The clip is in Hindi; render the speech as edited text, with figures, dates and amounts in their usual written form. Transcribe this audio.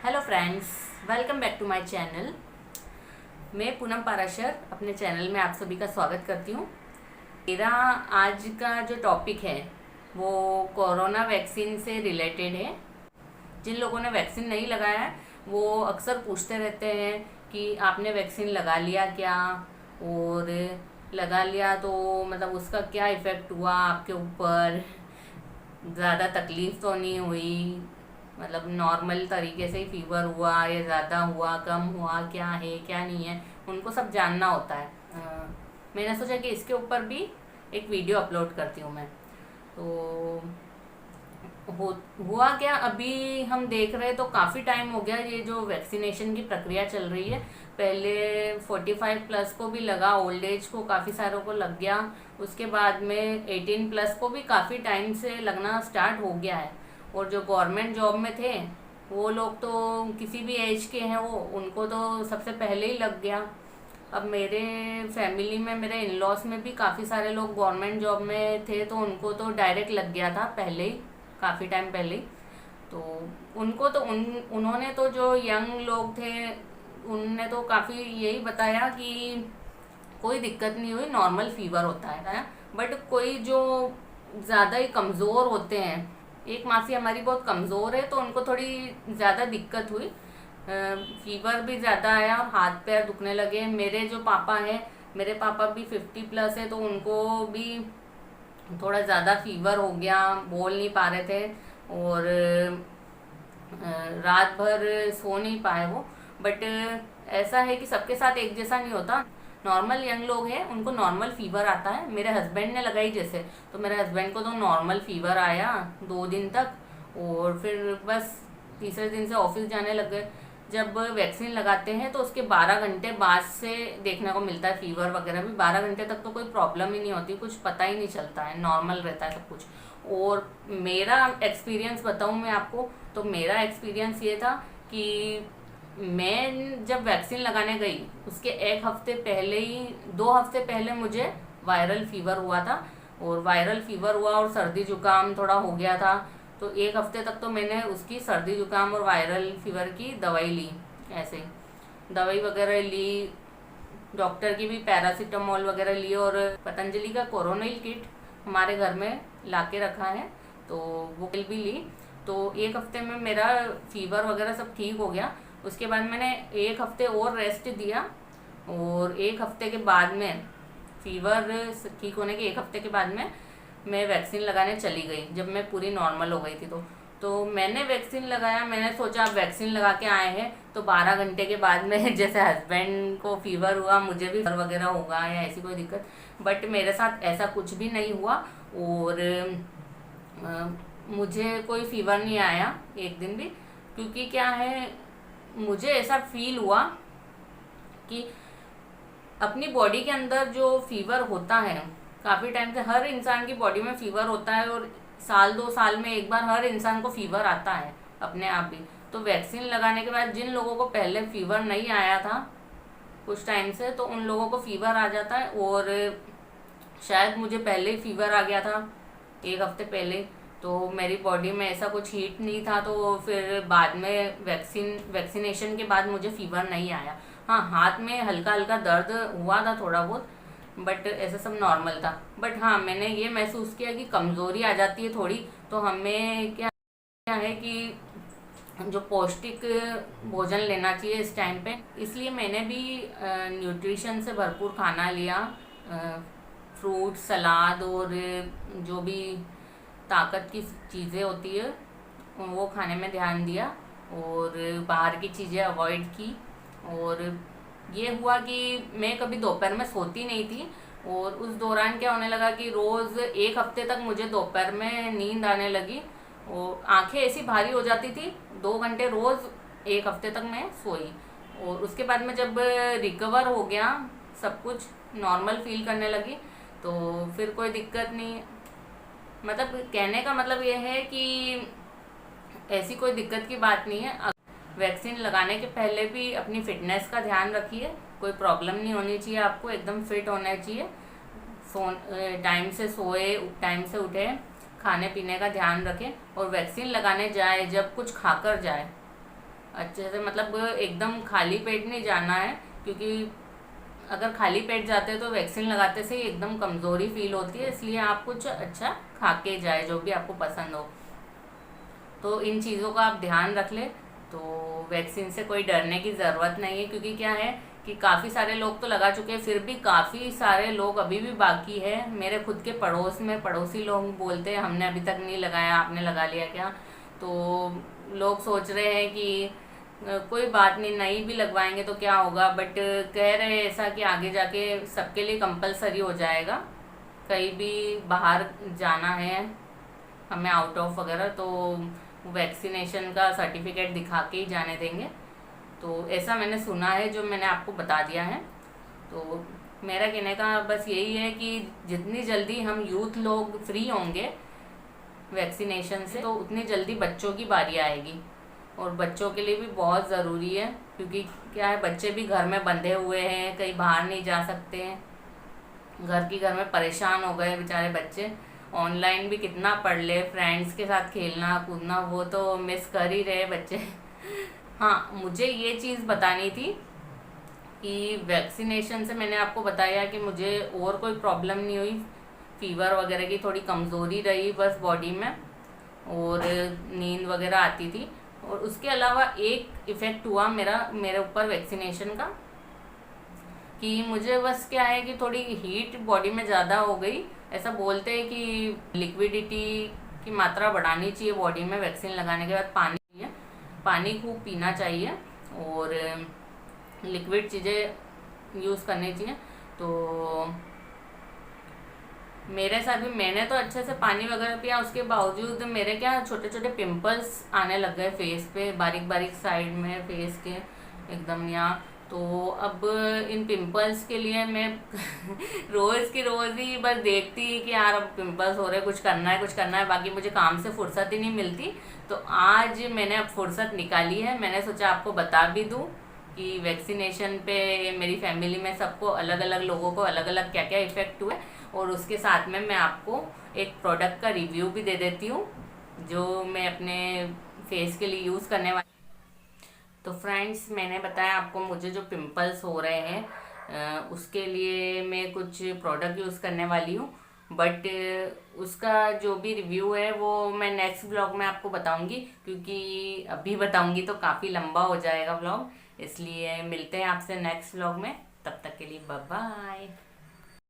Hello friends, welcome back to my channel. मैं पूनम पाराशर अपने चैनल में आप सभी का स्वागत करती हूँ। मेरा आज का जो टॉपिक है वो कोरोना वैक्सीन से रिलेटेड है। जिन लोगों ने वैक्सीन नहीं लगाया है वो अक्सर पूछते रहते हैं कि आपने वैक्सीन लगा लिया क्या, और लगा लिया तो मतलब उसका क्या इफ़ेक्ट हुआ आपके ऊपर, ज़्यादा तकलीफ़ तो नहीं हुई, मतलब नॉर्मल तरीके से ही फीवर हुआ या ज़्यादा हुआ, कम हुआ, क्या है क्या नहीं है, उनको सब जानना होता है। मैंने सोचा कि इसके ऊपर भी एक वीडियो अपलोड करती हूँ मैं। तो हो हुआ क्या, अभी हम देख रहे हैं तो काफ़ी टाइम हो गया ये जो वैक्सीनेशन की प्रक्रिया चल रही है। पहले 45 प्लस को भी लगा, ओल्ड एज को काफ़ी सारों को लग गया, उसके बाद में 18 प्लस को भी काफ़ी टाइम से लगना स्टार्ट हो गया है। और जो गवर्नमेंट जॉब में थे वो लोग तो किसी भी एज के हैं, वो उनको तो सबसे पहले ही लग गया। अब मेरे फैमिली में, मेरे इन लॉज में भी काफ़ी सारे लोग गवर्नमेंट जॉब में थे तो उनको तो डायरेक्ट लग गया था पहले ही, काफ़ी टाइम पहले ही। तो उनको तो उन्होंने तो, जो यंग लोग थे उनने तो काफ़ी यही बताया कि कोई दिक्कत नहीं हुई, नॉर्मल फीवर होता है। बट कोई जो ज़्यादा ही कमज़ोर होते हैं, एक मासी हमारी बहुत कमज़ोर है तो उनको थोड़ी ज़्यादा दिक्कत हुई, फीवर भी ज़्यादा आया और हाथ पैर दुखने लगे। मेरे जो पापा हैं, मेरे पापा भी 50 प्लस है तो उनको भी थोड़ा ज़्यादा फीवर हो गया, बोल नहीं पा रहे थे और रात भर सो नहीं पाए वो। बट ऐसा है कि सबके साथ एक जैसा नहीं होता। नॉर्मल यंग लोग हैं उनको नॉर्मल फीवर आता है। मेरे हस्बैंड ने लगाई जैसे, तो मेरे हस्बैंड को तो नॉर्मल फीवर आया 2 दिन तक, और फिर बस तीसरे दिन से ऑफिस जाने लग गए। जब वैक्सीन लगाते हैं तो उसके 12 घंटे बाद से देखने को मिलता है फीवर वगैरह भी। 12 घंटे तक तो कोई प्रॉब्लम ही नहीं होती, कुछ पता ही नहीं चलता है, नॉर्मल रहता है सब कुछ। और मेरा एक्सपीरियंस बताऊं मैं आपको, तो मेरा एक्सपीरियंस ये था कि मैं जब वैक्सीन लगाने गई उसके 1 हफ्ते पहले ही, 2 हफ्ते पहले मुझे वायरल फीवर हुआ था। और वायरल फीवर हुआ और सर्दी जुकाम थोड़ा हो गया था। तो 1 हफ्ते तक तो मैंने उसकी सर्दी जुकाम और वायरल फीवर की दवाई ली, ऐसे दवाई वगैरह ली, डॉक्टर की भी पैरासीटामोल वगैरह ली, और पतंजलि का कोरोनिल किट हमारे घर में ला के रखा है तो वो पिल भी ली। तो 1 हफ्ते में मेरा फीवर वगैरह सब ठीक हो गया। उसके बाद मैंने 1 हफ्ते और रेस्ट दिया, और 1 हफ्ते के बाद में, फीवर ठीक होने के 1 हफ्ते के बाद में मैं वैक्सीन लगाने चली गई, जब मैं पूरी नॉर्मल हो गई थी। तो मैंने वैक्सीन लगाया। मैंने सोचा अब वैक्सीन लगा के आए हैं तो 12 घंटे के बाद में जैसे हस्बैंड को फीवर हुआ मुझे भी फीवर वगैरह होगा या ऐसी कोई दिक्कत। बट मेरे साथ ऐसा कुछ भी नहीं हुआ, और मुझे कोई फीवर नहीं आया एक दिन भी। क्योंकि क्या है, मुझे ऐसा फील हुआ कि अपनी बॉडी के अंदर जो फीवर होता है, काफ़ी टाइम से हर इंसान की बॉडी में फीवर होता है, और साल 2 साल में एक बार हर इंसान को फीवर आता है अपने आप भी। तो वैक्सीन लगाने के बाद जिन लोगों को पहले फीवर नहीं आया था कुछ टाइम से, तो उन लोगों को फीवर आ जाता है। और शायद मुझे पहले ही फीवर आ गया था 1 हफ्ते पहले, तो मेरी बॉडी में ऐसा कुछ हीट नहीं था, तो फिर बाद में वैक्सीनेशन के बाद मुझे फीवर नहीं आया। हाँ, हाथ में हल्का हल्का दर्द हुआ था थोड़ा बहुत, बट ऐसा सब नॉर्मल था। बट हाँ, मैंने ये महसूस किया कि कमज़ोरी आ जाती है थोड़ी, तो हमें क्या क्या है कि जो पौष्टिक भोजन लेना चाहिए इस टाइम पे। इसलिए मैंने भी न्यूट्रिशन से भरपूर खाना लिया, फ्रूट सलाद और जो भी ताकत की चीज़ें होती है वो खाने में ध्यान दिया, और बाहर की चीज़ें अवॉइड की। और ये हुआ कि मैं कभी दोपहर में सोती नहीं थी, और उस दौरान क्या होने लगा कि रोज़ 1 हफ्ते तक मुझे दोपहर में नींद आने लगी, और आंखें ऐसी भारी हो जाती थी। 2 घंटे रोज़ 1 हफ्ते तक मैं सोई, और उसके बाद में जब रिकवर हो गया, सब कुछ नॉर्मल फील करने लगी, तो फिर कोई दिक्कत नहीं। मतलब कहने का मतलब ये है कि ऐसी कोई दिक्कत की बात नहीं है। वैक्सीन लगाने के पहले भी अपनी फिटनेस का ध्यान रखिए, कोई प्रॉब्लम नहीं होनी चाहिए, आपको एकदम फिट होना चाहिए। सो टाइम से सोए, टाइम से उठे, खाने पीने का ध्यान रखें, और वैक्सीन लगाने जाए जब कुछ खाकर जाए, अच्छे से, मतलब एकदम खाली पेट नहीं जाना है, क्योंकि अगर खाली पेट जाते हैं तो वैक्सीन लगाते से ही एकदम कमज़ोरी फील होती है, इसलिए आप कुछ अच्छा खा के जाए जो भी आपको पसंद हो। तो इन चीज़ों का आप ध्यान रख ले। तो वैक्सीन से कोई डरने की ज़रूरत नहीं है, क्योंकि क्या है कि काफ़ी सारे लोग तो लगा चुके हैं, फिर भी काफ़ी सारे लोग अभी भी बाकी है। मेरे खुद के पड़ोस में पड़ोसी लोग बोलते हैं हमने अभी तक नहीं लगाया, आपने लगा लिया क्या? तो लोग सोच रहे हैं कि कोई बात नहीं, नहीं भी लगवाएंगे तो क्या होगा, बट कह रहे हैं ऐसा कि आगे जाके सबके लिए कंपलसरी हो जाएगा। कहीं भी बाहर जाना है हमें आउट ऑफ वगैरह, तो वैक्सीनेशन का सर्टिफिकेट दिखा के ही जाने देंगे। तो ऐसा मैंने सुना है, जो मैंने आपको बता दिया है। तो मेरा कहने का बस यही है कि जितनी जल्दी हम यूथ लोग फ्री होंगे वैक्सीनेशन से, तो उतनी जल्दी बच्चों की बारी आएगी। और बच्चों के लिए भी बहुत ज़रूरी है, क्योंकि क्या है, बच्चे भी घर में बंधे हुए हैं, कहीं बाहर नहीं जा सकते हैं, घर में परेशान हो गए बेचारे बच्चे। ऑनलाइन भी कितना पढ़ ले, फ्रेंड्स के साथ खेलना कूदना वो तो मिस कर ही रहे बच्चे। हाँ, मुझे ये चीज़ बतानी थी कि वैक्सीनेशन से मैंने आपको बताया कि मुझे और कोई प्रॉब्लम नहीं हुई, फीवर वगैरह की थोड़ी कमज़ोरी रही बस बॉडी में, और नींद वगैरह आती थी। और उसके अलावा एक इफ़ेक्ट हुआ मेरे ऊपर वैक्सीनेशन का, कि मुझे बस क्या है कि थोड़ी हीट बॉडी में ज़्यादा हो गई। ऐसा बोलते हैं कि लिक्विडिटी की मात्रा बढ़ानी चाहिए बॉडी में वैक्सीन लगाने के बाद। पानी खूब पीना चाहिए और लिक्विड चीज़ें यूज़ करनी चाहिए। तो मेरे साथ भी, मैंने तो अच्छे से पानी वगैरह पिया, उसके बावजूद मेरे क्या छोटे छोटे पिंपल्स आने लग गए फेस पे, बारीक बारीक साइड में फेस के एकदम यहाँ। तो अब इन पिंपल्स के लिए मैं रोज़ की रोज़ ही बस देखती कि यार अब पिंपल्स हो रहे, कुछ करना है कुछ करना है, बाकी मुझे काम से फुर्सत ही नहीं मिलती। तो आज मैंने अब फुर्सत निकाली है, मैंने सोचा आपको बता भी दूँ कि वैक्सीनेशन पे मेरी फैमिली में सबको अलग अलग लोगों को अलग अलग क्या क्या इफ़ेक्ट हुए। और उसके साथ में मैं आपको एक प्रोडक्ट का रिव्यू भी दे देती हूँ जो मैं अपने फेस के लिए यूज़ करने वाली। तो फ्रेंड्स, मैंने बताया आपको मुझे जो पिंपल्स हो रहे हैं उसके लिए मैं कुछ प्रोडक्ट यूज़ करने वाली हूँ, बट उसका जो भी रिव्यू है वो मैं नेक्स्ट ब्लॉग में आपको बताऊंगी, क्योंकि अभी बताऊंगी तो काफ़ी लंबा हो जाएगा ब्लॉग। इसलिए मिलते हैं आपसे नेक्स्ट ब्लॉग में, तब तक के लिए बाय बाय।